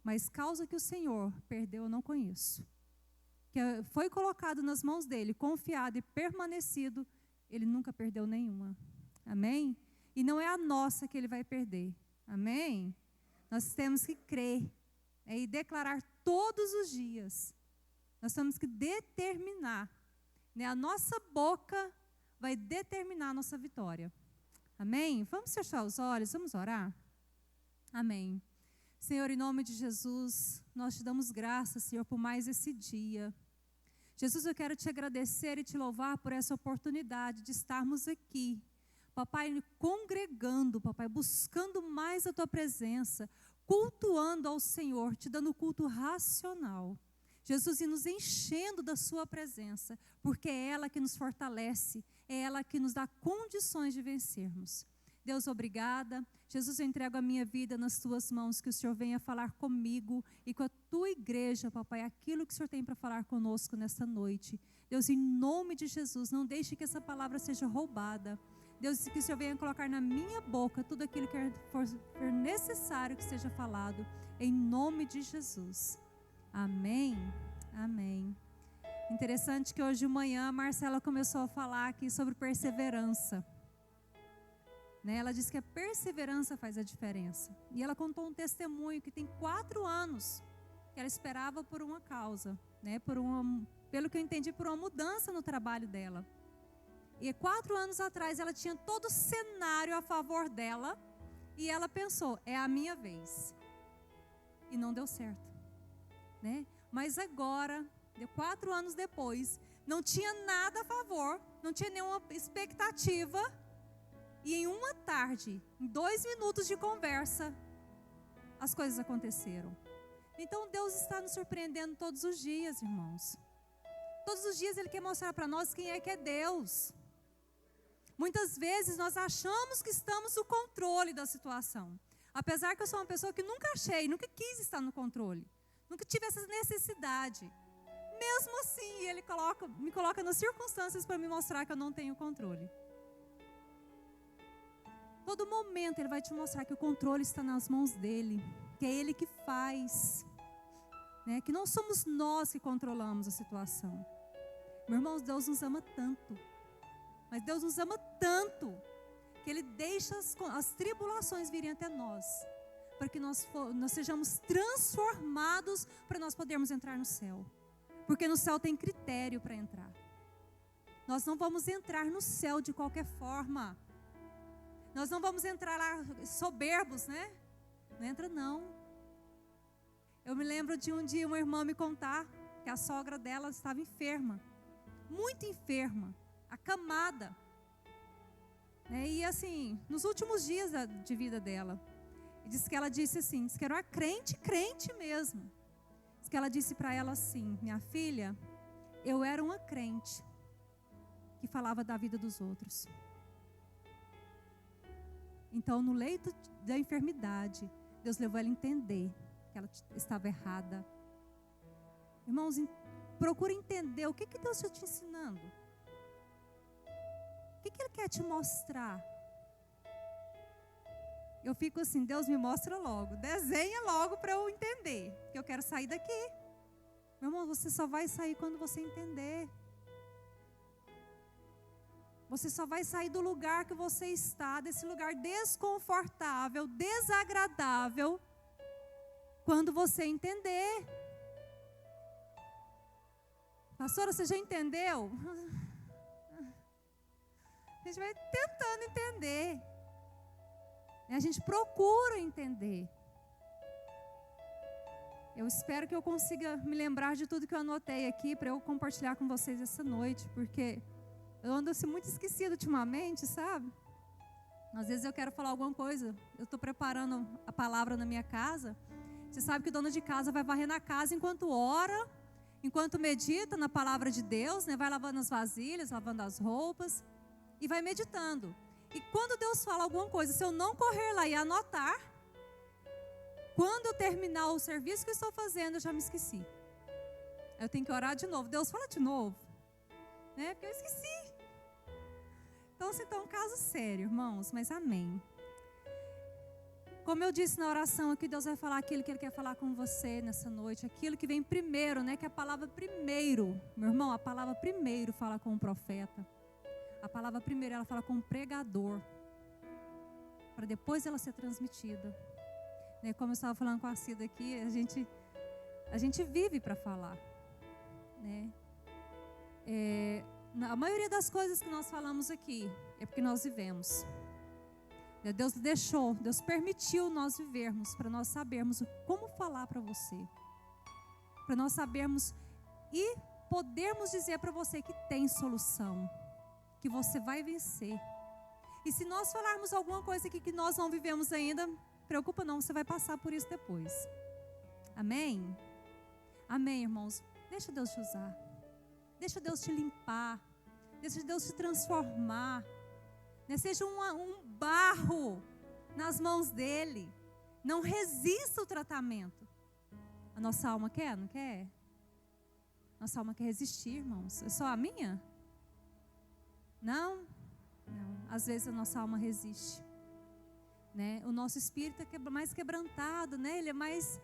mas causa que o Senhor perdeu eu não conheço. Que foi colocado nas mãos dele, confiado e permanecido, ele nunca perdeu nenhuma. Amém? E não é a nossa que ele vai perder. Amém? Nós temos que crer e declarar todos os dias. Nós temos que determinar. Né? A nossa boca vai determinar a nossa vitória. Amém? Vamos fechar os olhos, vamos orar? Amém. Senhor, em nome de Jesus, nós te damos graças, Senhor, por mais esse dia. Jesus, eu quero te agradecer e te louvar por essa oportunidade de estarmos aqui. Papai, congregando, papai, buscando mais a tua presença, cultuando ao Senhor, te dando culto racional. Jesus, e nos enchendo da sua presença, porque é ela que nos fortalece, é ela que nos dá condições de vencermos. Deus, obrigada. Jesus, eu entrego a minha vida nas tuas mãos, que o Senhor venha falar comigo e com a tua igreja, papai, aquilo que o Senhor tem para falar conosco nesta noite. Deus, em nome de Jesus, não deixe que essa palavra seja roubada. Deus, que o Senhor venha colocar na minha boca tudo aquilo que for necessário que seja falado, em nome de Jesus. Amém, amém. Interessante que hoje de manhã a Marcela começou a falar aqui sobre perseverança. Né? Ela disse que a perseverança faz a diferença. E ela contou um testemunho que tem 4 anos que ela esperava por uma causa, né? Pelo que eu entendi, por uma mudança no trabalho dela. E 4 anos atrás ela tinha todo o cenário a favor dela e ela pensou, é a minha vez. E não deu certo. Né? Mas agora, 4 anos depois, não tinha nada a favor, não tinha nenhuma expectativa. E em uma tarde, em 2 minutos de conversa, as coisas aconteceram. Então Deus está nos surpreendendo todos os dias, irmãos. Todos os dias Ele quer mostrar para nós quem é que é Deus. Muitas vezes nós achamos que estamos no controle da situação. Apesar que eu sou uma pessoa que nunca quis estar no controle. Nunca tive essa necessidade. Mesmo assim, Ele me coloca nas circunstâncias para me mostrar que eu não tenho controle. Todo momento Ele vai te mostrar que o controle está nas mãos dEle. Que é Ele que faz. Né? Que não somos nós que controlamos a situação. Meus irmãos, Deus nos ama tanto. Mas Deus nos ama tanto que Ele deixa as tribulações virem até nós. Para que nós sejamos transformados para nós podermos entrar no céu. Porque no céu tem critério para entrar. Nós não vamos entrar no céu de qualquer forma. Nós não vamos entrar lá soberbos, né? Não entra não. Eu me lembro de um dia uma irmã me contar que a sogra dela estava enferma. Muito enferma. Acamada. E assim, nos últimos dias de vida dela. Diz que ela disse assim, diz que era uma crente mesmo. Diz que ela disse para ela assim, minha filha, eu era uma crente que falava da vida dos outros. Então, no leito da enfermidade, Deus levou ela a entender que ela estava errada. Irmãos, procura entender o que Deus está te ensinando. O que Ele quer te mostrar? Eu fico assim, Deus me mostra logo, desenha logo para eu entender, que eu quero sair daqui. Meu irmão, você só vai sair quando você entender. Você só vai sair do lugar que você está, desse lugar desconfortável, desagradável, quando você entender. Pastora, você já entendeu? A gente vai tentando entender. A gente procura entender. Eu espero que eu consiga me lembrar de tudo que eu anotei aqui para eu compartilhar com vocês essa noite, porque eu ando assim muito esquecida ultimamente, sabe? Às vezes eu quero falar alguma coisa, eu estou preparando a palavra na minha casa. Você sabe que o dono de casa vai varrer na casa enquanto ora, enquanto medita na palavra de Deus, né? Vai lavando as vasilhas, lavando as roupas e vai meditando. E quando Deus fala alguma coisa, se eu não correr lá e anotar, quando eu terminar o serviço que eu estou fazendo, eu já me esqueci. Eu tenho que orar de novo. Deus, fala de novo. Né? Porque eu esqueci. Então, assim, tá um caso sério, irmãos, mas amém. Como eu disse na oração aqui, Deus vai falar aquilo que Ele quer falar com você nessa noite. Aquilo que vem primeiro, né? Que a palavra primeiro, meu irmão, a palavra primeiro fala com o profeta. A palavra primeiro, ela fala com o pregador. Para depois ela ser transmitida. Né? Como eu estava falando com a Cida aqui, a gente vive para falar. Né? A maioria das coisas que nós falamos aqui é porque nós vivemos. Deus deixou, Deus permitiu nós vivermos, para nós sabermos como falar para você. Para nós sabermos e podermos dizer para você que tem solução, que você vai vencer. E se nós falarmos alguma coisa aqui que nós não vivemos ainda, preocupa não, você vai passar por isso depois. Amém? Amém, irmãos? Deixa Deus te usar. Deixa Deus te limpar. Deixa Deus te transformar. Seja um barro nas mãos dele. Não resista ao tratamento. A nossa alma quer, não quer? Nossa alma quer resistir, irmãos. É só a minha? Não? Não. Às vezes a nossa alma resiste. Né? O nosso espírito é mais quebrantado, né? Ele é mais,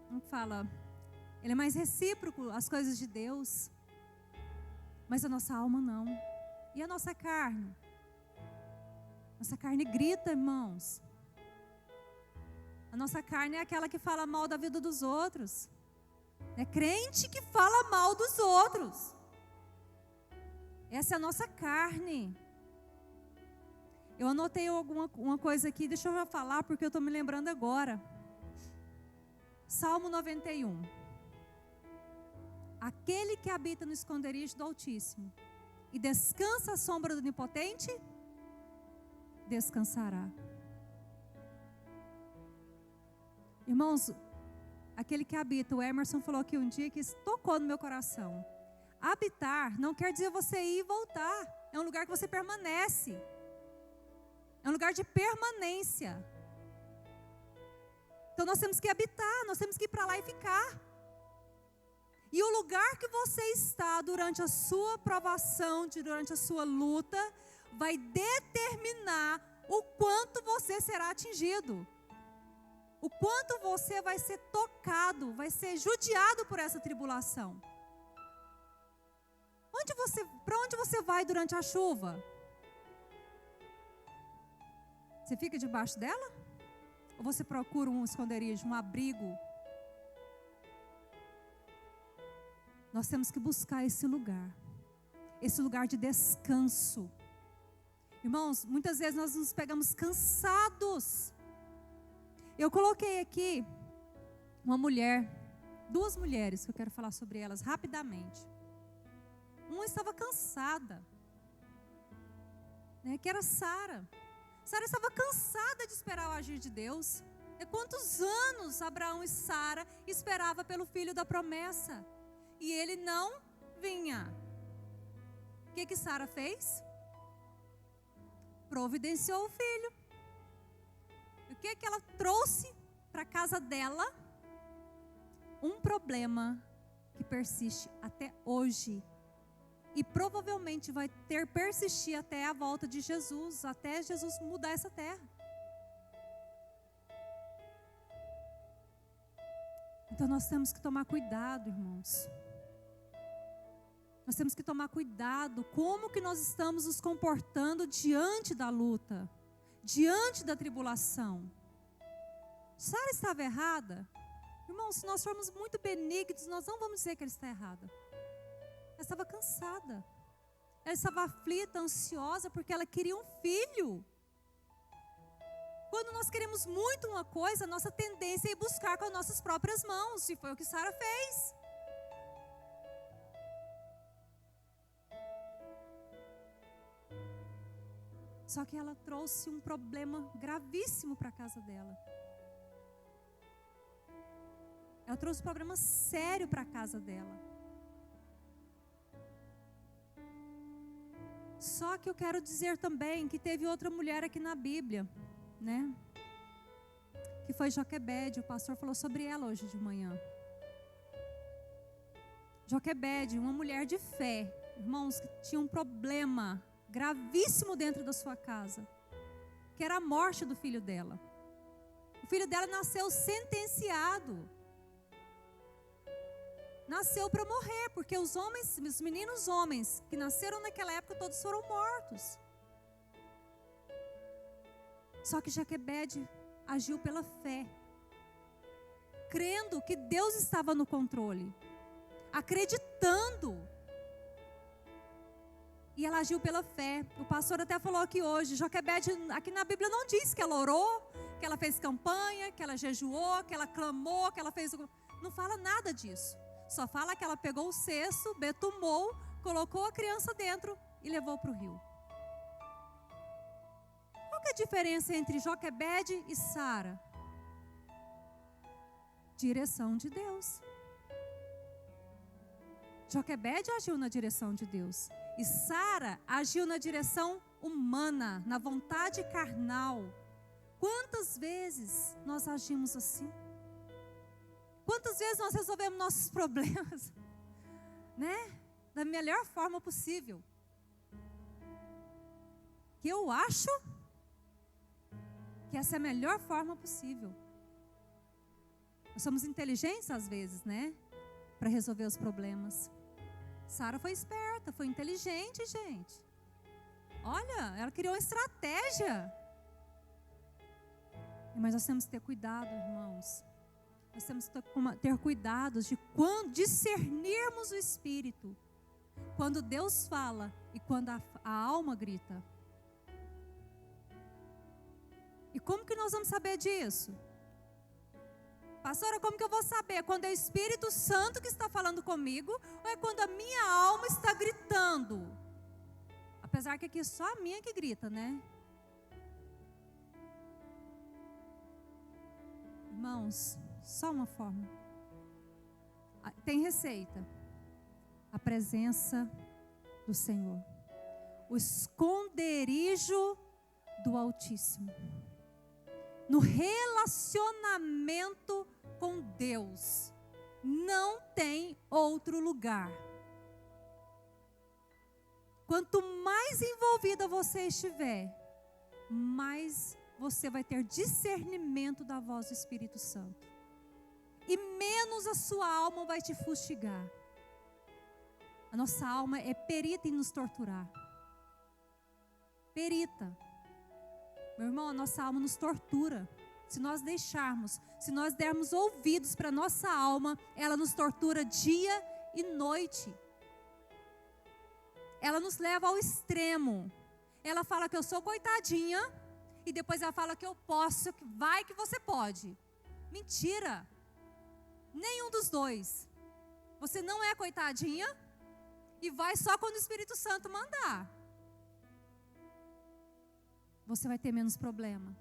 como fala? Ele é mais recíproco às coisas de Deus. Mas a nossa alma não. E a nossa carne? Nossa carne grita, irmãos. A nossa carne é aquela que fala mal da vida dos outros. É crente que fala mal dos outros. Essa é a nossa carne. Eu anotei uma coisa aqui, deixa eu já falar porque eu estou me lembrando agora. Salmo 91. Aquele que habita no esconderijo do Altíssimo e descansa à sombra do Onipotente, descansará. Irmãos, aquele que habita, o Emerson falou aqui um dia que tocou no meu coração. Habitar não quer dizer você ir e voltar. É um lugar que você permanece. É um lugar de permanência. Então nós temos que habitar, nós temos que ir para lá e ficar. E o lugar que você está durante a sua provação, durante a sua luta, vai determinar o quanto você será atingido. O quanto você vai ser tocado, vai ser judiado por essa tribulação. Para onde você vai durante a chuva? Você fica debaixo dela? Ou você procura um esconderijo, um abrigo? Nós temos que buscar esse lugar de descanso. Irmãos, muitas vezes nós nos pegamos cansados. Eu coloquei aqui duas mulheres que eu quero falar sobre elas rapidamente. Uma estava cansada, né, que era Sara. Sara estava cansada de esperar o agir de Deus. Quantos anos Abraão e Sara esperavam pelo filho da promessa? E ele não vinha. O que Sara fez? Providenciou o filho. E o que ela trouxe para a casa dela? Um problema que persiste até hoje. E provavelmente vai persistir até a volta de Jesus, até Jesus mudar essa terra. Então nós temos que tomar cuidado, irmãos. Nós temos que tomar cuidado como que nós estamos nos comportando diante da luta, diante da tribulação. Sara estava errada? Irmãos, se nós formos muito benignos, nós não vamos dizer que ela está errada. Ela estava cansada. Ela estava aflita, ansiosa, porque ela queria um filho. Quando nós queremos muito uma coisa, a nossa tendência é ir buscar com as nossas próprias mãos. E foi o que Sara fez. Só que ela trouxe um problema gravíssimo para a casa dela. Ela trouxe um problema sério para a casa dela. Só que eu quero dizer também que teve outra mulher aqui na Bíblia, né? Que foi Joquebede. O pastor falou sobre ela hoje de manhã. Joquebede, uma mulher de fé, irmãos, que tinha um problema gravíssimo dentro da sua casa, que era a morte do filho dela. O filho dela nasceu sentenciado. Nasceu para morrer, porque os meninos homens que nasceram naquela época, todos foram mortos. Só que Joquebede agiu pela fé, crendo que Deus estava no controle, acreditando. E ela agiu pela fé. O pastor até falou aqui hoje, Joquebede, aqui na Bíblia não diz que ela orou, que ela fez campanha, que ela jejuou, que ela clamou, que ela fez... Não fala nada disso. Só fala que ela pegou o cesto, betumou, colocou a criança dentro e levou para o rio. Qual que é a diferença entre Joquebede e Sara? Direção de Deus. Joquebede agiu na direção de Deus. E Sara agiu na direção humana, na vontade carnal. Quantas vezes nós agimos assim? Quantas vezes nós resolvemos nossos problemas, né? Da melhor forma possível. Que eu acho que essa é a melhor forma possível. Nós somos inteligentes às vezes, né? Para resolver os problemas. Sara foi esperta, foi inteligente, gente. Olha, ela criou uma estratégia. Mas nós temos que ter cuidado, irmãos. Nós temos que ter cuidado de quando discernirmos o Espírito. Quando Deus fala e quando a alma grita. E como que nós vamos saber disso? Pastora, como que eu vou saber? Quando é o Espírito Santo que está falando comigo ou é quando a minha alma está gritando? Apesar que aqui é só a minha que grita, né? Irmãos, só uma forma. Tem receita. A presença do Senhor. O esconderijo do Altíssimo. No relacionamento com Deus. Não tem outro lugar. Quanto mais envolvida você estiver, mais você vai ter discernimento da voz do Espírito Santo. E menos a sua alma vai te fustigar. A nossa alma é perita em nos torturar. Perita. Meu irmão, a nossa alma nos tortura. Se nós deixarmos, se nós dermos ouvidos para a nossa alma, ela nos tortura dia e noite. Ela nos leva ao extremo. Ela fala que eu sou coitadinha e depois ela fala que eu posso, que vai que você pode. Mentira. Nenhum dos dois. Você não é coitadinha e vai só quando o Espírito Santo mandar. Você vai ter menos problema.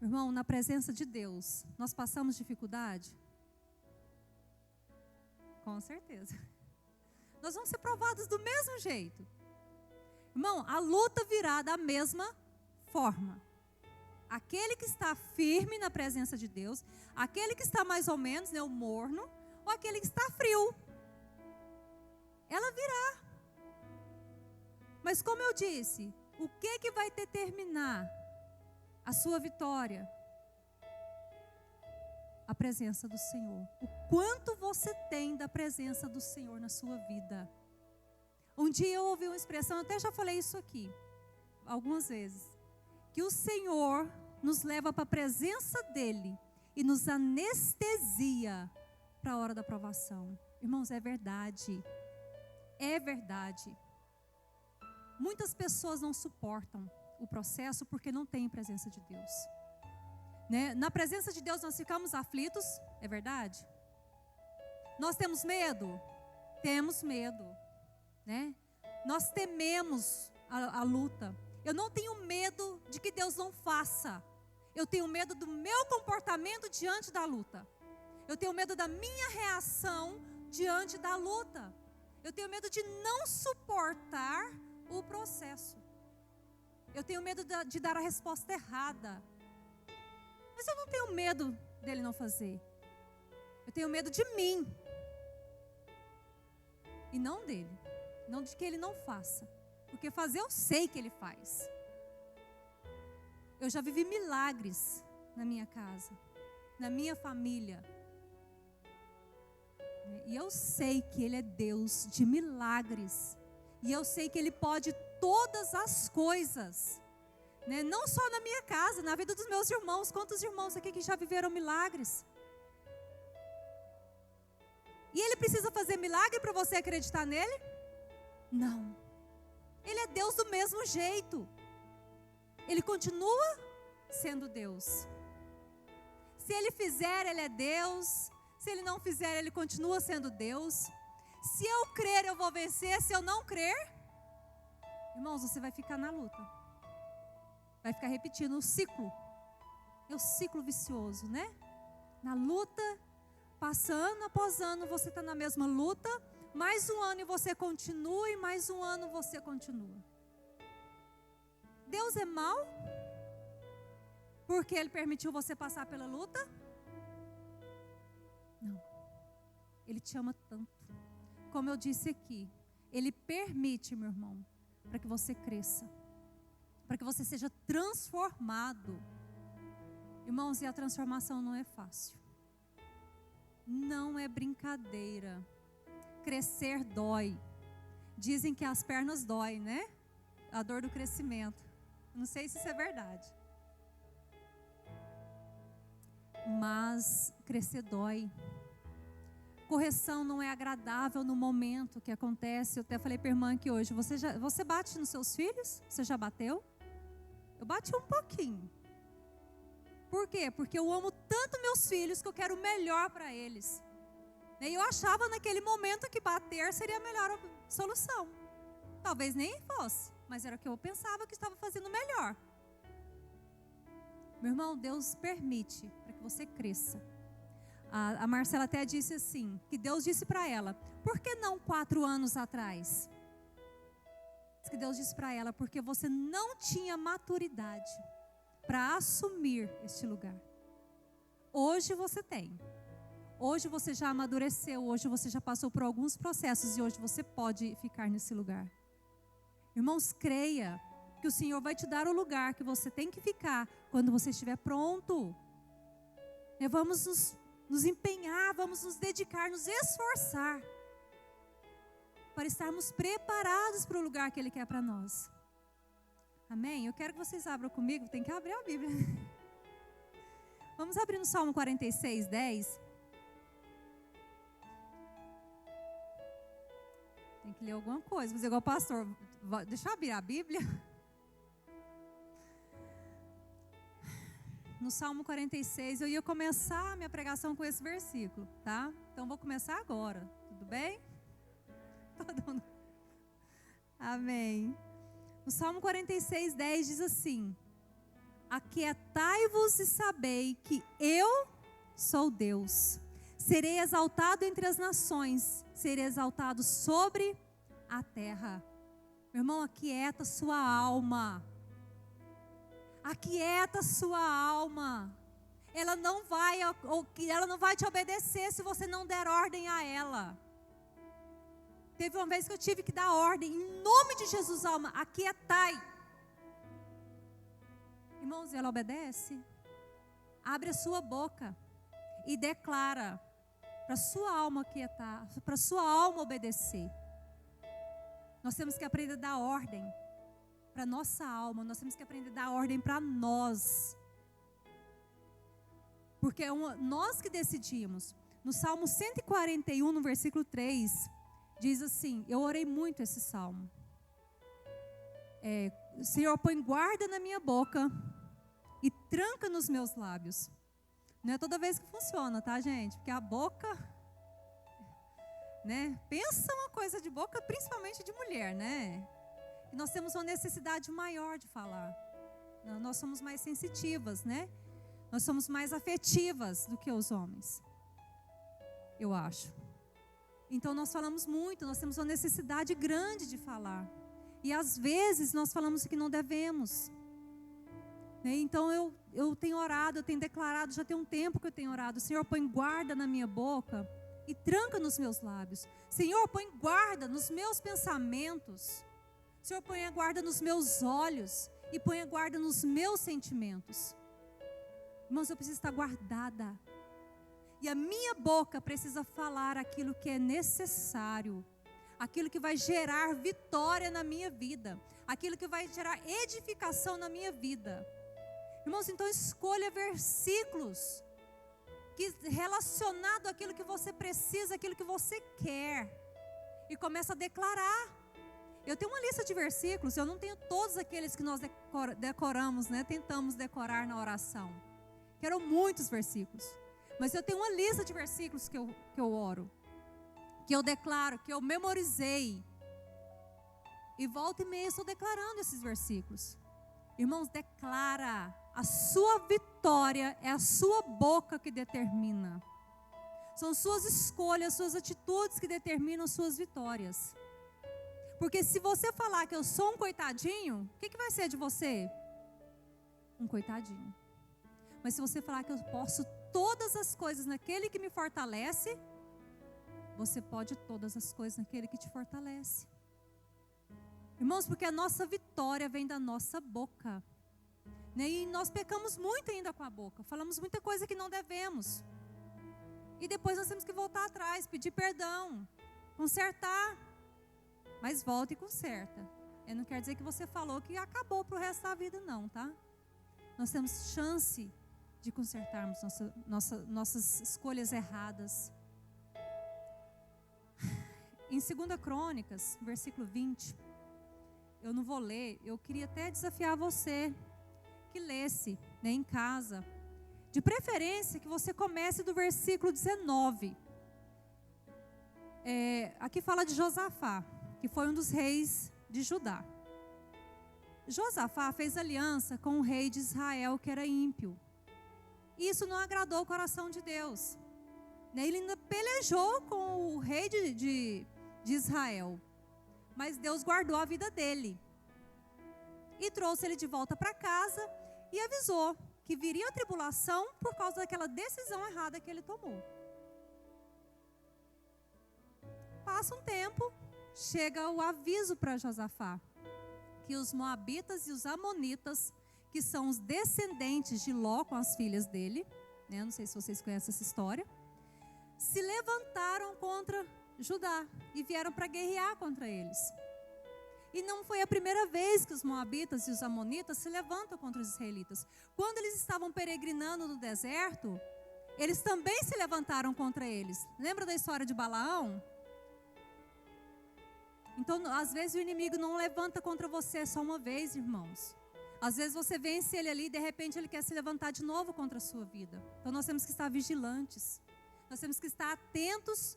Irmão, na presença de Deus, nós passamos dificuldade? Com certeza. Nós vamos ser provados do mesmo jeito. Irmão, a luta virá da mesma forma. Aquele que está firme na presença de Deus, aquele que está mais ou menos, né, o morno, ou aquele que está frio. Ela virá. Mas como eu disse, o que vai determinar a sua vitória? A presença do Senhor. O quanto você tem da presença do Senhor na sua vida. Um dia eu ouvi uma expressão, eu até já falei isso aqui, algumas vezes. Que o Senhor nos leva para a presença dEle e nos anestesia para a hora da provação. Irmãos, é verdade. É verdade. Muitas pessoas não suportam o processo porque não têm presença de Deus. Né? Na presença de Deus nós ficamos aflitos, é verdade? Nós temos medo? Temos medo. Né? Nós tememos a luta. Eu não tenho medo de que Deus não faça. Eu tenho medo do meu comportamento diante da luta. Eu tenho medo da minha reação diante da luta. Eu tenho medo de não suportar o processo. Eu tenho medo de dar a resposta errada. Mas eu não tenho medo dele não fazer. Eu tenho medo de mim. E não dele. Não de que ele não faça. Porque fazer eu sei que ele faz. Eu já vivi milagres na minha casa, na minha família. E eu sei que Ele é Deus de milagres. E eu sei que Ele pode todas as coisas. Né? Não só na minha casa, na vida dos meus irmãos. Quantos irmãos aqui que já viveram milagres? E Ele precisa fazer milagre para você acreditar nele? Não. Ele é Deus do mesmo jeito. Ele continua sendo Deus. Se Ele fizer, Ele é Deus. Se Ele não fizer, Ele continua sendo Deus. Se eu crer, eu vou vencer. Se eu não crer, irmãos, você vai ficar na luta. Vai ficar repetindo o ciclo. É o ciclo vicioso, né? Na luta, passa ano após ano, você está na mesma luta. Mais um ano e você continua, e mais um ano você continua. Deus é mau? Porque Ele permitiu você passar pela luta? Não. Ele te ama tanto. Como eu disse aqui, Ele permite, meu irmão, para que você cresça. Para que você seja transformado. Irmãos, e a transformação não é fácil. Não é brincadeira. Crescer dói. Dizem que as pernas doem, né? A dor do crescimento. Não sei se isso é verdade. Mas crescer dói. Correção não é agradável no momento que acontece. Eu até falei para a irmã aqui hoje, você bate nos seus filhos? Você já bateu? Eu bati um pouquinho. Por quê? Porque eu amo tanto meus filhos que eu quero o melhor para eles. E eu achava naquele momento que bater seria a melhor solução. Talvez nem fosse, mas era o que eu pensava que estava fazendo melhor. Meu irmão, Deus permite para que você cresça. A Marcela até disse assim, que Deus disse para ela, por que não 4 anos atrás? Diz que Deus disse para ela, porque você não tinha maturidade para assumir este lugar. Hoje você tem. Hoje você já amadureceu, hoje você já passou por alguns processos e hoje você pode ficar nesse lugar. Irmãos, creia que o Senhor vai te dar o lugar que você tem que ficar quando você estiver pronto. Vamos nos empenhar, vamos nos dedicar, nos esforçar para estarmos preparados para o lugar que Ele quer para nós. Amém? Eu quero que vocês abram comigo, tem que abrir a Bíblia. Vamos abrir no Salmo 46, 10. Tem que ler alguma coisa, fazer igual o pastor. Deixa eu abrir a Bíblia. No Salmo 46, eu ia começar a minha pregação com esse versículo, tá? Então vou começar agora, tudo bem? Todo mundo. Amém. No Salmo 46, 10 diz assim: aquietai-vos e sabei que eu sou Deus. Serei exaltado entre as nações, serei exaltado sobre a terra. Meu irmão, aquieta sua alma. Aquieta sua alma. Ela não vai te obedecer se você não der ordem a ela. Teve uma vez que eu tive que dar ordem, em nome de Jesus, alma, aquietai. Irmãos, ela obedece. Abre a sua boca e declara para sua alma aquietar, para sua alma obedecer. Nós temos que aprender a dar ordem para nossa alma, nós temos que aprender a dar ordem para nós. Porque é nós que decidimos. No Salmo 141, no versículo 3, diz assim, eu orei muito esse salmo. Senhor, põe guarda na minha boca e tranca nos meus lábios. Não é toda vez que funciona, tá, gente? Porque a boca, né? Pensa uma coisa de boca, principalmente de mulher, né? E nós temos uma necessidade maior de falar. Nós somos mais sensitivas, né? Nós somos mais afetivas do que os homens. Eu acho. Então nós falamos muito, nós temos uma necessidade grande de falar. E às vezes nós falamos que não devemos. Então eu tenho orado, eu tenho declarado, já tem um tempo que eu tenho orado. Senhor, põe guarda na minha boca e tranca nos meus lábios. Senhor, põe guarda nos meus pensamentos. Senhor, põe a guarda nos meus olhos e ponha guarda nos meus sentimentos. Irmãos, eu preciso estar guardada. E a minha boca precisa falar aquilo que é necessário, aquilo que vai gerar vitória na minha vida, aquilo que vai gerar edificação na minha vida. Irmãos, então escolha versículos relacionado àquilo que você precisa, aquilo que você quer, e começa a declarar. Eu tenho uma lista de versículos, eu não tenho todos aqueles que nós decoramos, né? Tentamos decorar na oração. Quero muitos versículos, mas eu tenho uma lista de versículos que eu oro, que eu declaro, que eu memorizei, e volta e meia estou declarando esses versículos. Irmãos, declara. A sua vitória é a sua boca que determina. São suas escolhas, suas atitudes que determinam suas vitórias. Porque se você falar que eu sou um coitadinho, o que vai ser de você? Um coitadinho. Mas se você falar que eu posso todas as coisas naquele que me fortalece, você pode todas as coisas naquele que te fortalece. Irmãos, porque a nossa vitória vem da nossa boca. E nós pecamos muito ainda com a boca. Falamos muita coisa que não devemos. E depois nós temos que voltar atrás, pedir perdão, consertar. Mas volta e conserta. Não quer dizer que você falou que acabou para o resto da vida, não, tá? Nós temos chance de consertarmos nossas escolhas erradas. Em 2 Crônicas, versículo 20, eu não vou ler, eu queria até desafiar você que lesse, em casa. De preferência que você comece do versículo 19. Aqui fala de Josafá, que foi um dos reis de Judá. Josafá fez aliança com o rei de Israel, que era ímpio. Isso não agradou o coração de Deus. Ele ainda pelejou com o rei de Israel. Mas Deus guardou a vida dele. E trouxe ele de volta para casa e avisou que viria a tribulação por causa daquela decisão errada que ele tomou. Passa um tempo, chega o aviso para Josafá, que os moabitas e os amonitas, que são os descendentes de Ló com as filhas dele, não sei se vocês conhecem essa história, se levantaram contra Judá e vieram para guerrear contra eles. E não foi a primeira vez que os moabitas e os amonitas se levantam contra os israelitas. Quando eles estavam peregrinando no deserto, eles também se levantaram contra eles. Lembra da história de Balaão? Então, às vezes o inimigo não levanta contra você só uma vez, irmãos. Às vezes você vence ele ali e de repente ele quer se levantar de novo contra a sua vida. Então nós temos que estar vigilantes. Nós temos que estar atentos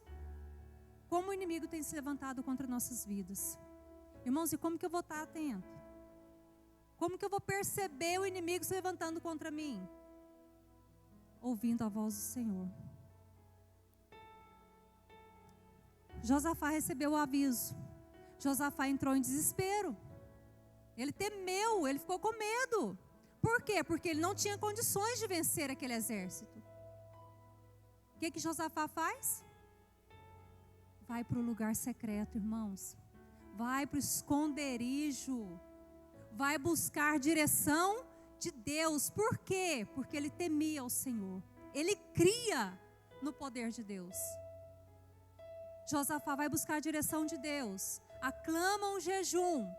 como o inimigo tem se levantado contra nossas vidas. Irmãos, e como que eu vou estar atento? Como que eu vou perceber o inimigo se levantando contra mim? Ouvindo a voz do Senhor. Josafá recebeu o aviso. Josafá entrou em desespero. Ele temeu, ele ficou com medo. Por quê? Porque ele não tinha condições de vencer aquele exército. O que Josafá faz? Vai para o lugar secreto, irmãos. Vai para o esconderijo. Vai buscar direção de Deus. Por quê? Porque ele temia o Senhor. Ele cria no poder de Deus. Josafá vai buscar a direção de Deus. Aclama um jejum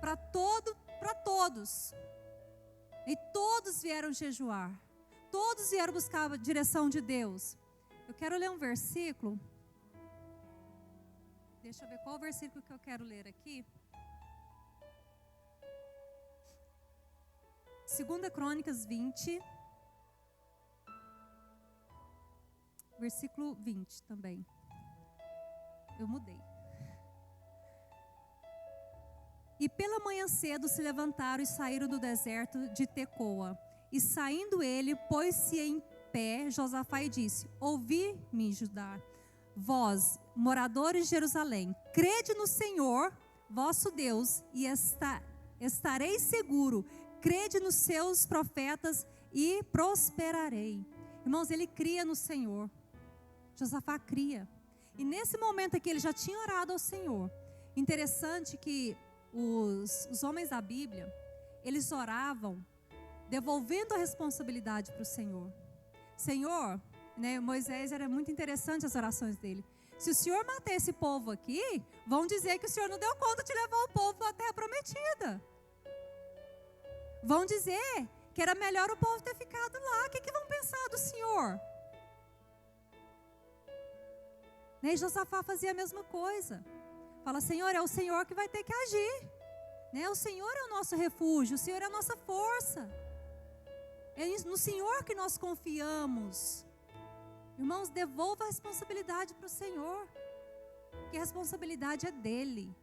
para todos. E todos vieram jejuar. Todos vieram buscar a direção de Deus. Eu quero ler um versículo. Deixa eu ver qual o versículo que eu quero ler aqui. 2 Crônicas 20. Versículo 20 também. Eu mudei. E pela manhã cedo se levantaram e saíram do deserto de Tecoa. E saindo ele, pôs-se em pé Josafá e disse: ouvi-me, Judá, vós, moradores de Jerusalém, crede no Senhor, vosso Deus, e estareis seguro. Crede nos seus profetas e prosperarei. Irmãos, ele cria no Senhor. Josafá cria. E nesse momento aqui ele já tinha orado ao Senhor. Interessante que os homens da Bíblia, eles oravam devolvendo a responsabilidade para o Senhor. Senhor, né, Moisés, era muito interessante as orações dele. Se o Senhor matar esse povo aqui, vão dizer que o Senhor não deu conta de levar o povo para a terra prometida. Vão dizer que era melhor o povo ter ficado lá. O que vão pensar do Senhor? E Josafá fazia a mesma coisa. Fala, Senhor, é o Senhor que vai ter que agir. Né? O Senhor é o nosso refúgio, o Senhor é a nossa força. É no Senhor que nós confiamos. Irmãos, devolva a responsabilidade para o Senhor, que a responsabilidade é dele.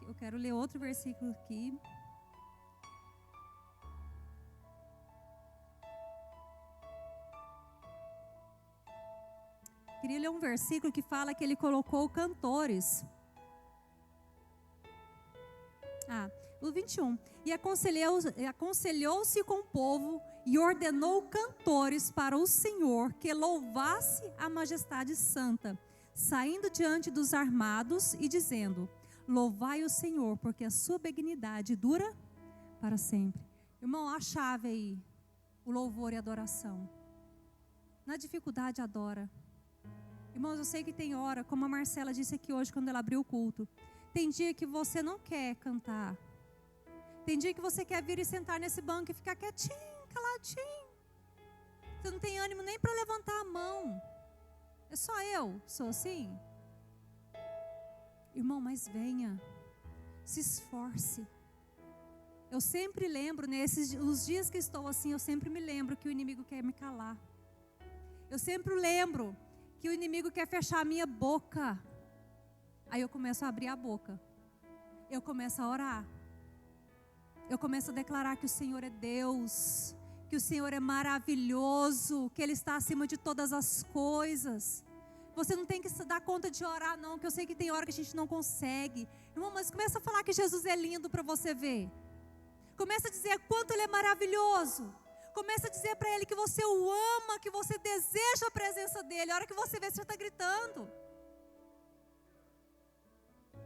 Eu quero ler outro versículo aqui. Queria ler um versículo que fala que ele colocou cantores. O 21. E aconselhou-se com o povo e ordenou cantores para o Senhor que louvasse a majestade santa, saindo diante dos armados e dizendo: louvai o Senhor, porque a sua benignidade dura para sempre. Irmão, a chave aí, o louvor e a adoração. Na dificuldade, adora. Irmãos, eu sei que tem hora, como a Marcela disse aqui hoje quando ela abriu o culto, tem dia que você não quer cantar. Tem dia que você quer vir e sentar nesse banco e ficar quietinho, caladinho. Você não tem ânimo nem para levantar a mão. É só eu, sou assim? Irmão, mas venha, se esforce. Eu sempre lembro, os dias que estou assim, eu sempre me lembro que o inimigo quer me calar. Eu sempre lembro que o inimigo quer fechar a minha boca. Aí eu começo a abrir a boca. Eu começo a orar. Eu começo a declarar que o Senhor é Deus, que o Senhor é maravilhoso, que Ele está acima de todas as coisas. Você não tem que se dar conta de orar não, que eu sei que tem hora que a gente não consegue. Irmão, mas começa a falar que Jesus é lindo para você ver. Começa a dizer quanto Ele é maravilhoso. Começa a dizer para Ele que você o ama, que você deseja a presença dEle. A hora que você vê, você está gritando.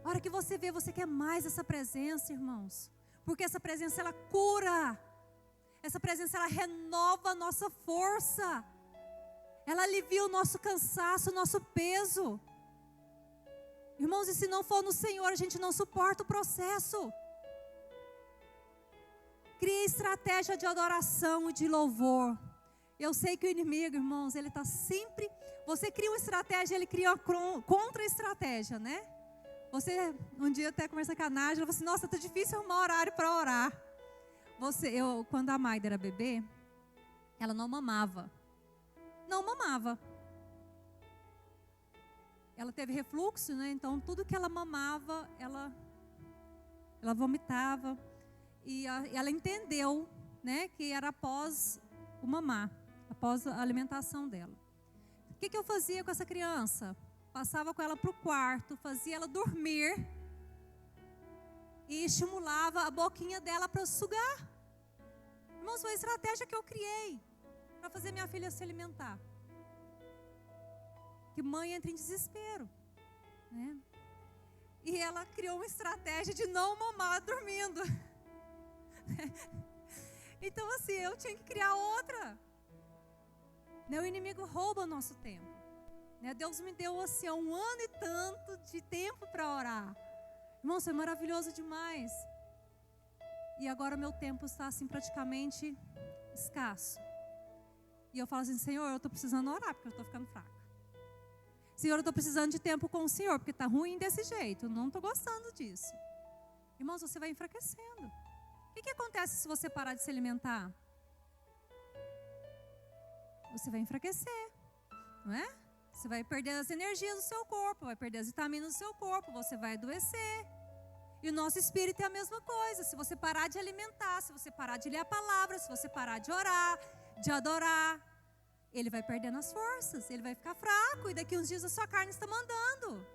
A hora que você vê, você quer mais essa presença, irmãos. Porque essa presença, ela cura. Essa presença, ela renova a nossa força. Ela alivia o nosso cansaço, o nosso peso. Irmãos, e se não for no Senhor, a gente não suporta o processo. Crie estratégia de adoração e de louvor. Eu sei que o inimigo, irmãos, ele está sempre... Você cria uma estratégia, ele cria uma contra-estratégia, né? Você, um dia até conversa com a Nádia, ela falou assim, nossa, tá difícil arrumar horário para orar. Quando a Maida era bebê, ela não mamava. Não mamava. Ela teve refluxo, né? Então tudo que ela mamava, ela vomitava. E ela entendeu, né, que era após o mamar, após a alimentação dela. O que eu fazia com essa criança? Passava com ela para o quarto, fazia ela dormir e estimulava a boquinha dela para sugar. Irmãos, foi a estratégia que eu criei para fazer minha filha se alimentar. Que mãe entra em desespero, né? E ela criou uma estratégia de não mamar dormindo. Então assim, eu tinha que criar outra. O inimigo rouba o nosso tempo. Deus me deu assim 1 ano e tanto de tempo para orar. Irmão, isso é maravilhoso demais. E agora meu tempo está assim praticamente escasso. E eu falo assim, Senhor, eu estou precisando orar porque eu estou ficando fraca. Senhor, eu estou precisando de tempo com o Senhor porque está ruim desse jeito, eu não estou gostando disso. Irmãos, você vai enfraquecendo. O que acontece se você parar de se alimentar? Você vai enfraquecer, não é? Você vai perder as energias do seu corpo, vai perder as vitaminas do seu corpo, você vai adoecer. E o nosso espírito é a mesma coisa. Se você parar de alimentar, se você parar de ler a palavra, se você parar de orar, de adorar, ele vai perdendo as forças, ele vai ficar fraco e daqui uns dias a sua carne está mandando.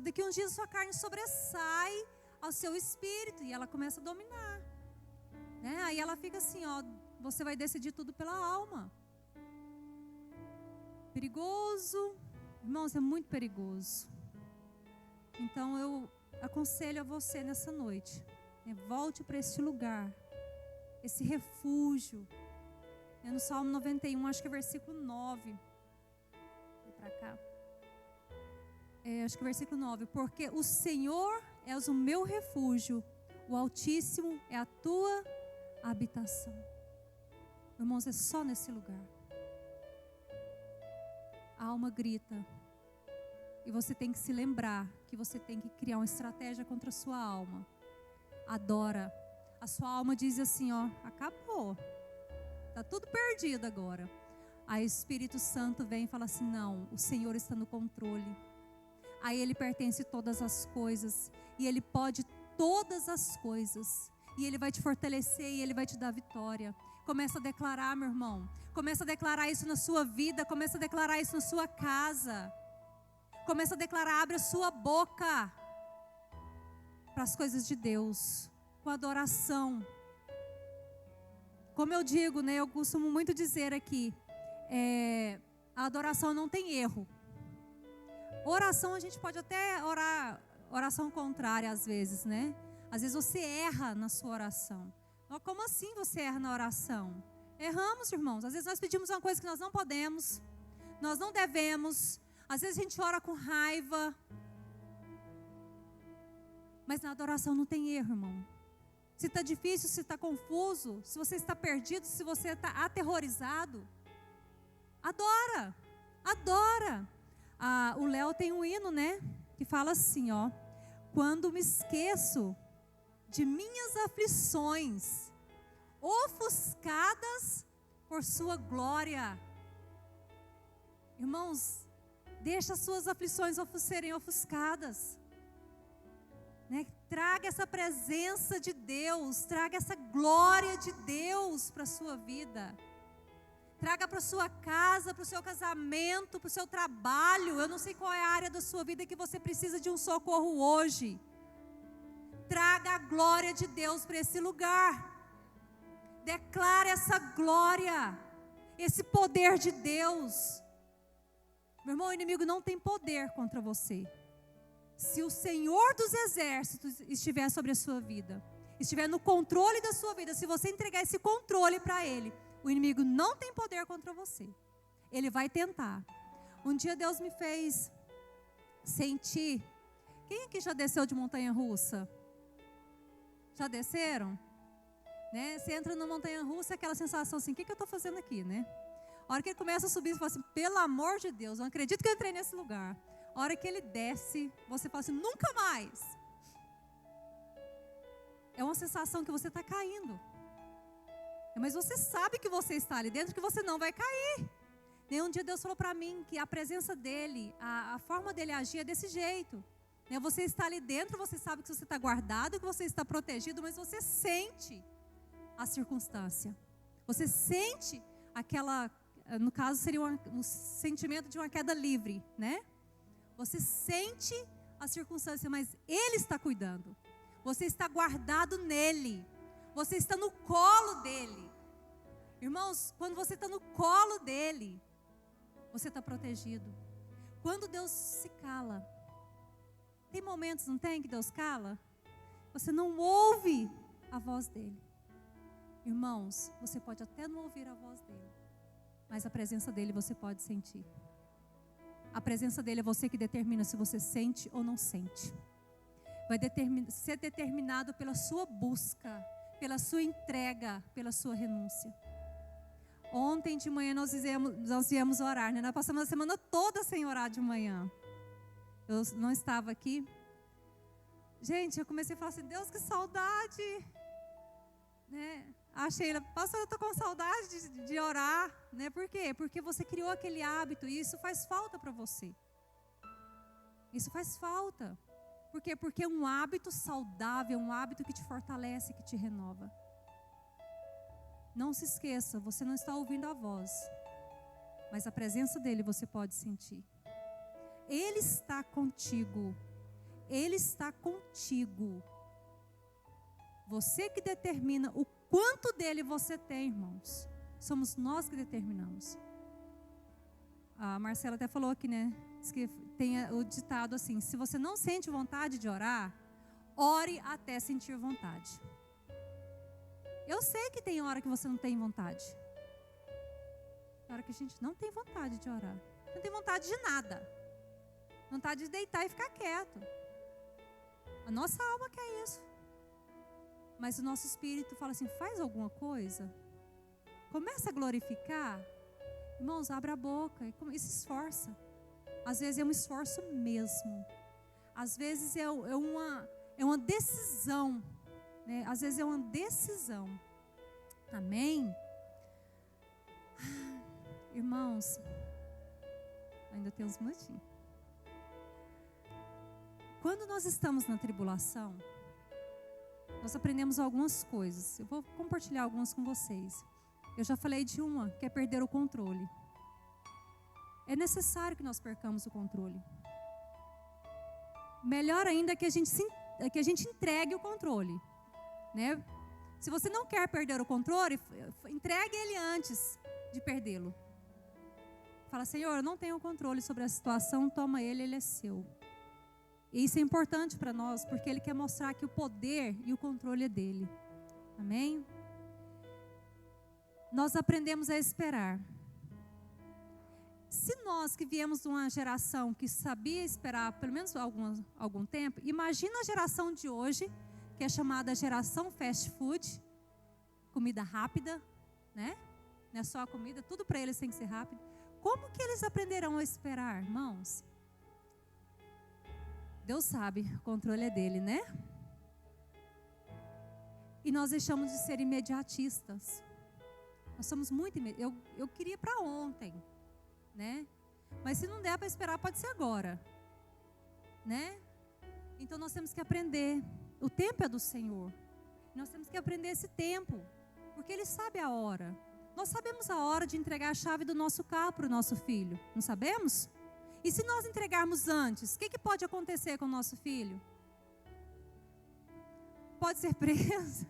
Daqui uns dias a sua carne sobressai ao seu espírito e ela começa a dominar, né? Aí ela fica assim, você vai decidir tudo pela alma. Perigoso, irmãos, é muito perigoso. Então aconselho a você nessa noite, né? Volte para este lugar, esse refúgio. No Salmo 91, acho que é versículo 9. Vem para cá. Acho que é versículo 9. Porque o Senhor é o meu refúgio, o Altíssimo é a tua habitação. Irmãos, é só nesse lugar. A alma grita. E você tem que se lembrar que você tem que criar uma estratégia contra a sua alma. Adora. A sua alma diz assim, ó, acabou. Está tudo perdido agora. Aí o Espírito Santo vem e fala assim, não, o Senhor está no controle. A Ele pertence todas as coisas. E Ele pode todas as coisas. E Ele vai te fortalecer e Ele vai te dar vitória. Começa a declarar, meu irmão. Começa a declarar isso na sua vida. Começa a declarar isso na sua casa. Começa a declarar, abre a sua boca para as coisas de Deus. Com adoração. Como eu digo, né, eu costumo muito dizer aqui, a adoração não tem erro. Oração a gente pode até orar, oração contrária às vezes, né? Às vezes você erra na sua oração. Mas como assim você erra na oração? Erramos, irmãos. Às vezes nós pedimos uma coisa que nós não podemos, nós não devemos. Às vezes a gente ora com raiva. Mas na adoração não tem erro, irmão. Se está difícil, se está confuso, se você está perdido, se você está aterrorizado, adora, adora. O Léo tem um hino, né, que fala assim, ó, quando me esqueço de minhas aflições, ofuscadas por sua glória. Irmãos, deixa as suas aflições serem ofuscadas. Né? Traga essa presença de Deus, traga essa glória de Deus para a sua vida. Traga para a sua casa, para o seu casamento, para o seu trabalho. Eu não sei qual é a área da sua vida que você precisa de um socorro hoje. Traga a glória de Deus para esse lugar. Declare essa glória, esse poder de Deus. Meu irmão, o inimigo não tem poder contra você. Se o Senhor dos exércitos estiver sobre a sua vida, estiver no controle da sua vida, se você entregar esse controle para Ele, o inimigo não tem poder contra você. Ele vai tentar. Um dia Deus me fez sentir. Quem aqui já desceu de montanha-russa? Já desceram? Né? Você entra na montanha-russa, aquela sensação assim, o que eu estou fazendo aqui, né? A hora que ele começa a subir, você fala assim, pelo amor de Deus, eu não acredito que eu entrei nesse lugar. A hora que ele desce, você fala assim, nunca mais. É uma sensação que você está caindo. Mas você sabe que você está ali dentro, que você não vai cair. E um dia Deus falou para mim que a presença dele, a forma dele agir é desse jeito. Você está ali dentro, você sabe que você está guardado, que você está protegido, mas você sente a circunstância. Você sente aquela, no caso seria um sentimento de uma queda livre, né? Você sente a circunstância, mas Ele está cuidando. Você está guardado nele. Você está no colo dele. Irmãos, quando você está no colo dele, você está protegido. Quando Deus se cala, tem momentos, não tem, que Deus cala? Você não ouve a voz dele. Irmãos, você pode até não ouvir a voz dele, mas a presença dele você pode sentir. A presença dele é você que determina se você sente ou não sente. Vai ser determinado pela sua busca, pela sua entrega, pela sua renúncia. Ontem de manhã nós viemos orar, né? Nós passamos a semana toda sem orar de manhã. Eu não estava aqui. Gente, eu comecei a falar assim, Deus, que saudade. Né? A Sheila, pastor, eu estou com saudade de orar. Né? Por quê? Porque você criou aquele hábito e isso faz falta para você. Isso faz falta. Por quê? Porque é um hábito saudável, um hábito que te fortalece, que te renova. Não se esqueça, você não está ouvindo a voz, mas a presença dele você pode sentir. Ele está contigo. Ele está contigo. Você que determina o quanto dele você tem, irmãos. Somos nós que determinamos. A Marcela até falou aqui, né? Diz que tem o ditado assim, se você não sente vontade de orar, ore até sentir vontade. Eu sei que tem hora que você não tem vontade. Tem hora que a gente não tem vontade de orar. Não tem vontade de nada. Vontade de deitar e ficar quieto. A nossa alma quer isso. Mas o nosso espírito fala assim, faz alguma coisa. Começa a glorificar. Irmãos, abre a boca e se esforça. Às vezes é um esforço mesmo. Às vezes é uma decisão. Né? Às vezes é uma decisão. Amém? Irmãos, ainda tem uns minutinhos. Quando nós estamos na tribulação, nós aprendemos algumas coisas. Eu vou compartilhar algumas com vocês. Eu já falei de uma, que é perder o controle. É necessário que nós percamos o controle. Melhor ainda é que a gente entregue o controle. Né? Se você não quer perder o controle, entregue ele antes de perdê-lo. Fala, Senhor, eu não tenho controle sobre a situação, toma ele é seu. E isso é importante para nós, porque Ele quer mostrar que o poder e o controle é dele. Amém? Nós aprendemos a esperar. Se nós que viemos de uma geração que sabia esperar pelo menos algum tempo, imagina a geração de hoje, que é chamada geração fast food, comida rápida, né? Não é só a comida, tudo para eles tem que ser rápido. Como que eles aprenderão a esperar, irmãos? Deus sabe, o controle é dele, né? E nós deixamos de ser imediatistas. Nós somos muito eu queria para ontem, né? Mas se não der para esperar, pode ser agora, né? Então nós temos que aprender. O tempo é do Senhor. Nós temos que aprender esse tempo, porque Ele sabe a hora. Nós sabemos a hora de entregar a chave do nosso carro para o nosso filho, não sabemos? E se nós entregarmos antes, o que pode acontecer com o nosso filho? Pode ser preso,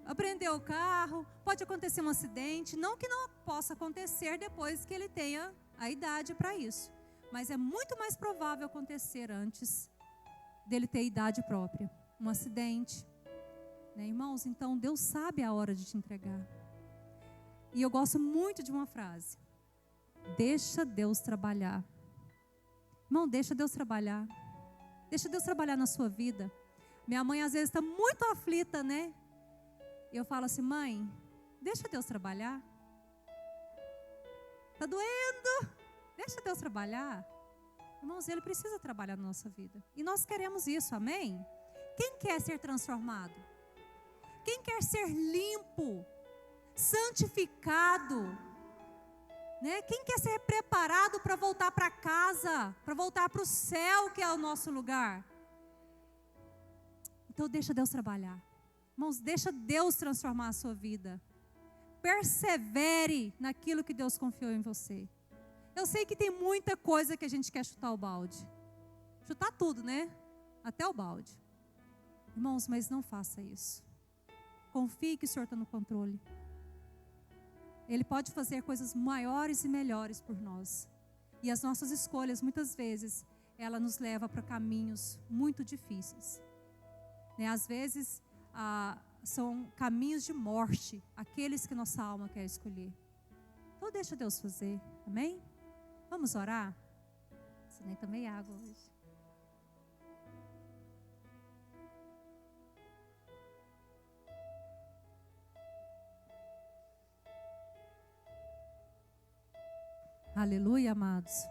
aprender o carro, pode acontecer um acidente, não que não possa acontecer depois que ele tenha a idade para isso. Mas é muito mais provável acontecer antes dele ter idade própria. Um acidente. Né, irmãos? Então Deus sabe a hora de te entregar. E eu gosto muito de uma frase. Deixa Deus trabalhar. Irmão, deixa Deus trabalhar. Deixa Deus trabalhar na sua vida. Minha mãe às vezes está muito aflita, né? Eu falo assim, mãe, deixa Deus trabalhar. Está doendo? Deixa Deus trabalhar. Irmãos, Ele precisa trabalhar na nossa vida. E nós queremos isso, amém? Quem quer ser transformado? Quem quer ser limpo? Santificado? Né? Quem quer ser preparado para voltar para casa, para voltar para o céu, que é o nosso lugar? Então deixa Deus trabalhar. Irmãos, deixa Deus transformar a sua vida. Persevere naquilo que Deus confiou em você. Eu sei que tem muita coisa que a gente quer chutar o balde. Chutar tudo, né? Até o balde. Irmãos, mas não faça isso. Confie que o Senhor está no controle. Ele pode fazer coisas maiores e melhores por nós. E as nossas escolhas, muitas vezes, ela nos leva para caminhos muito difíceis. Né? Às vezes, são caminhos de morte, aqueles que nossa alma quer escolher. Então, deixa Deus fazer. Amém? Vamos orar? Você nem tomei água hoje. Aleluia, amados.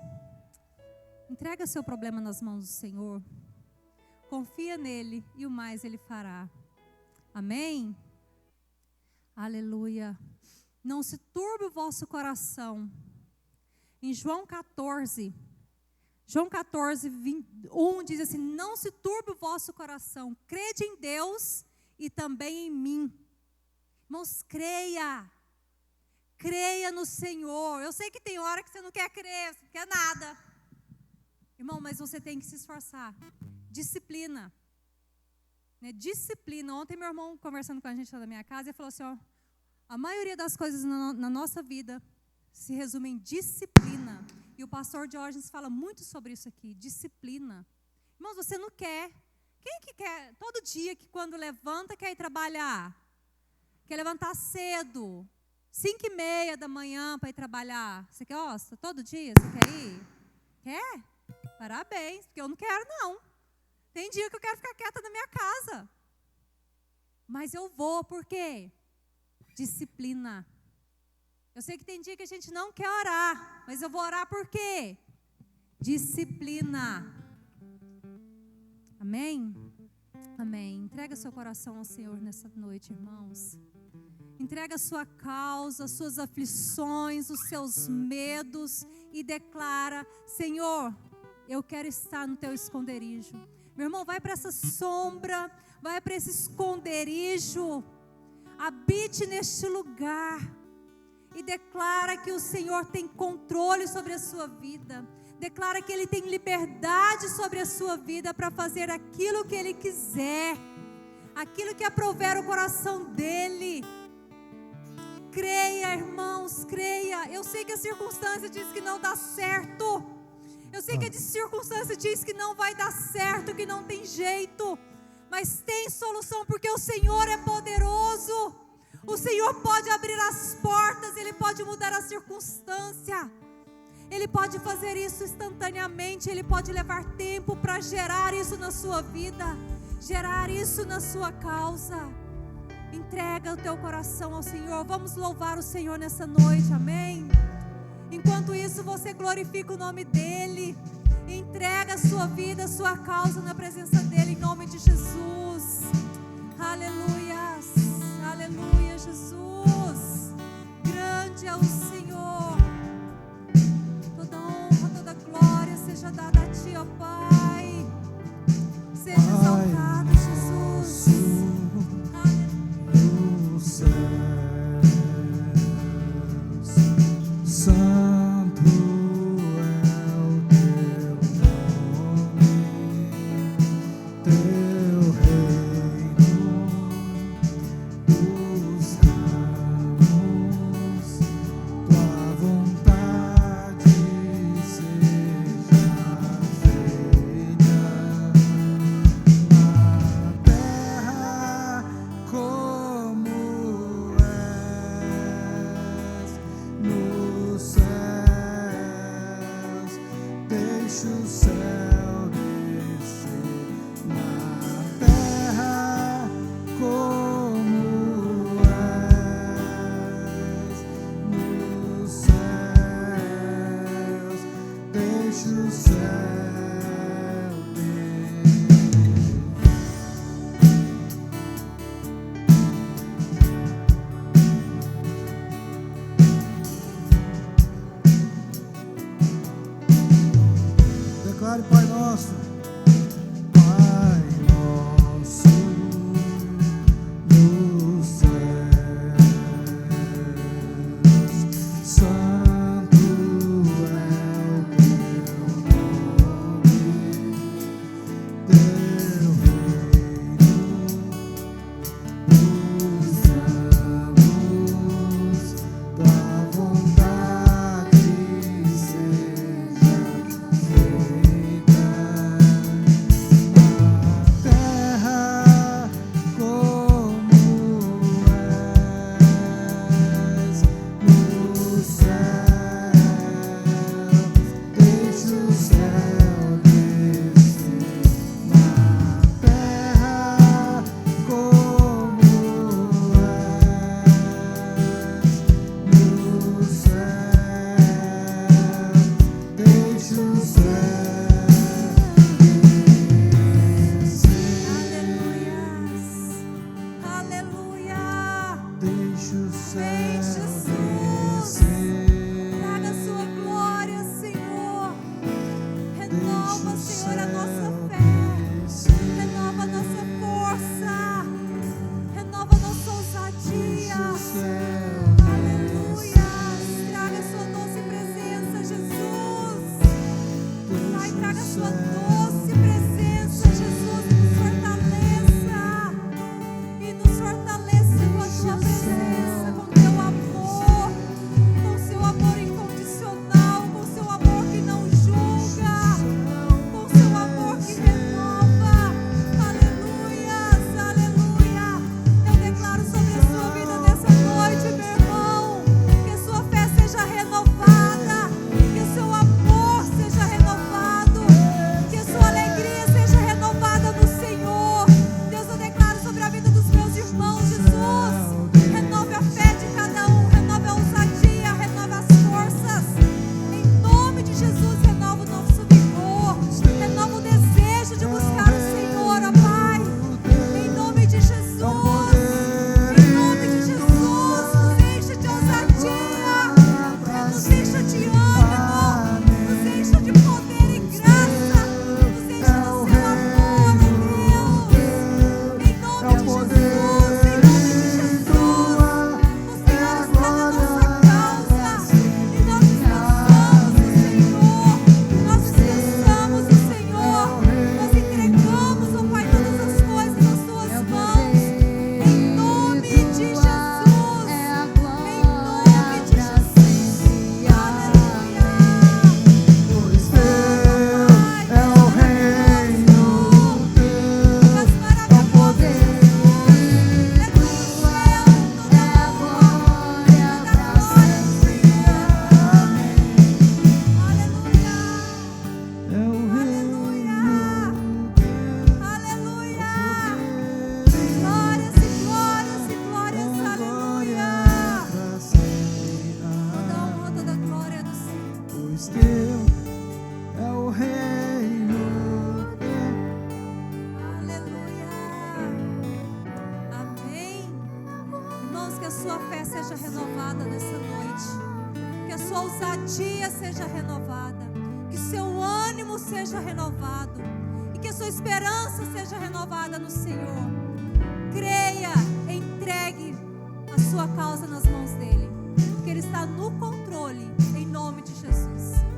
Entrega seu problema nas mãos do Senhor. Confia nele e o mais Ele fará. Amém? Aleluia. Não se turbe o vosso coração. Em João 14, 1 diz assim, não se turbe o vosso coração. Crede em Deus e também em mim. Irmãos, creia. Creia no Senhor. Eu sei que tem hora que você não quer crer, você não quer nada. Irmão, mas você tem que se esforçar. Disciplina. Né? Disciplina. Ontem meu irmão conversando com a gente lá na minha casa, ele falou assim, ó, a maioria das coisas na nossa vida se resume em disciplina. E o pastor Diógenes fala muito sobre isso aqui, disciplina. Irmãos, você não quer Quem que quer, todo dia que quando levanta quer ir trabalhar? Quer levantar cedo, 5:30 da manhã para ir trabalhar. Você gosta? Todo dia você quer ir? Quer? Parabéns, porque eu não quero não. Tem dia que eu quero ficar quieta na minha casa. Mas eu vou, por quê? Disciplina. Eu sei que tem dia que a gente não quer orar, mas eu vou orar por quê? Disciplina. Amém? Amém. Entrega seu coração ao Senhor nessa noite, irmãos. Entrega a sua causa, as suas aflições, os seus medos e declara: Senhor, eu quero estar no teu esconderijo. Meu irmão, vai para essa sombra, vai para esse esconderijo, habite neste lugar e declara que o Senhor tem controle sobre a sua vida. Declara que Ele tem liberdade sobre a sua vida para fazer aquilo que Ele quiser, aquilo que aprouver o coração dEle. Creia, irmãos, creia. Eu sei que a circunstância diz que não dá certo. Eu sei que a circunstância diz que não vai dar certo, que não tem jeito. Mas tem solução, porque o Senhor é poderoso. O Senhor pode abrir as portas, Ele pode mudar a circunstância. Ele pode fazer isso instantaneamente, Ele pode levar tempo para gerar isso na sua vida, gerar isso na sua causa. Entrega o teu coração ao Senhor. Vamos louvar o Senhor nessa noite, amém? Enquanto isso, você glorifica o nome dEle. Entrega a sua vida, a sua causa na presença dEle, em nome de Jesus. Aleluia, aleluia, Jesus. Grande é o Senhor. Toda honra, toda glória seja dada a Ti, ó Pai. Seja exaltado, Jesus. Santo é o teu nome, teu reino buscamos, tua vontade seja feita Deus teu é o reino teu. Aleluia. Amém. Irmãos, que a sua fé seja renovada nessa noite. Que a sua ousadia seja renovada. Que seu ânimo seja renovado. E que a sua esperança seja renovada no Senhor. Creia, entregue a sua causa nas mãos dele. Porque ele está no controle, em nome de Jesus.